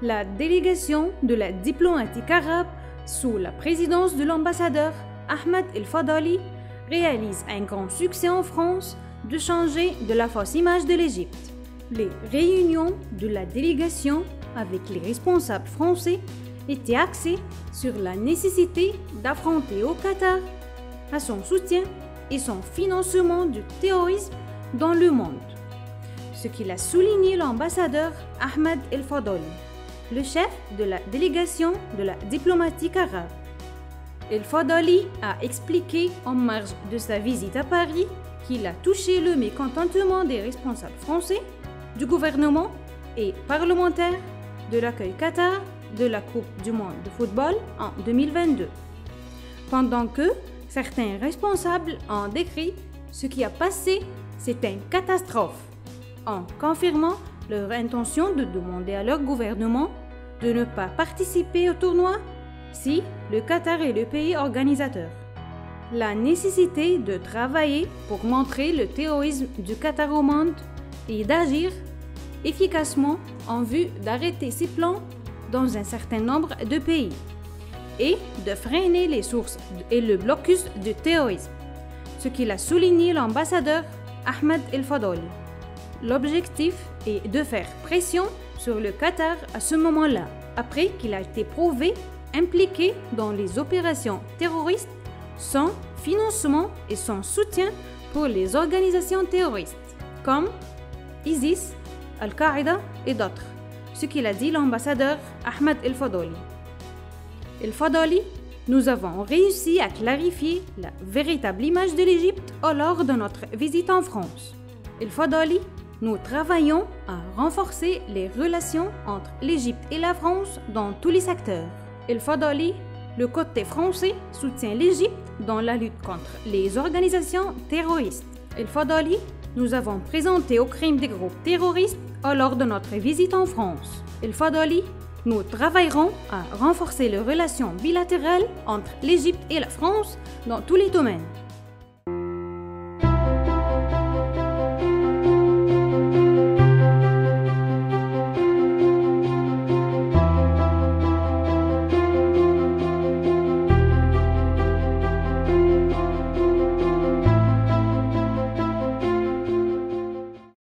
La délégation de la diplomatique arabe sous la présidence de l'ambassadeur Ahmed El-Fadali réalise un grand succès en France de changer de la fausse image de l'Égypte. Les réunions de la délégation avec les responsables français étaient axées sur la nécessité d'affronter au Qatar à son soutien et son financement du terrorisme dans le monde. Ce qu'il a souligné l'ambassadeur Ahmed El-Fadali, le chef de la délégation de la diplomatique arabe. El-Fadali a expliqué en marge de sa visite à Paris qu'il a touché le mécontentement des responsables français, du gouvernement et parlementaires de l'accueil Qatar de la Coupe du monde de football en 2022. Pendant que certains responsables ont décrit ce qui a passé, c'est une catastrophe, en confirmant leur intention de demander à leur gouvernement de ne pas participer au tournoi si le Qatar est le pays organisateur. La nécessité de travailler pour montrer le terrorisme du Qatar au monde et d'agir efficacement en vue d'arrêter ces plans dans un certain nombre de pays et de freiner les sources et le blocus du terrorisme, ce qu'il a souligné l'ambassadeur Ahmed El-Fadali. L'objectif est de faire pression sur le Qatar à ce moment-là, après qu'il a été prouvé impliqué dans les opérations terroristes sans financement et sans soutien pour les organisations terroristes, comme ISIS, Al-Qaïda et d'autres, ce qu'il a dit l'ambassadeur Ahmed El-Fadali. El-Fadali, nous avons réussi à clarifier la véritable image de l'Égypte lors de notre visite en France. El-Fadali, nous travaillons à renforcer les relations entre l'Égypte et la France dans tous les secteurs. El-Fadali, le côté français soutient l'Égypte dans la lutte contre les organisations terroristes. El-Fadali, nous avons présenté au crime des groupes terroristes lors de notre visite en France. El-Fadali, nous travaillerons à renforcer les relations bilatérales entre l'Égypte et la France dans tous les domaines.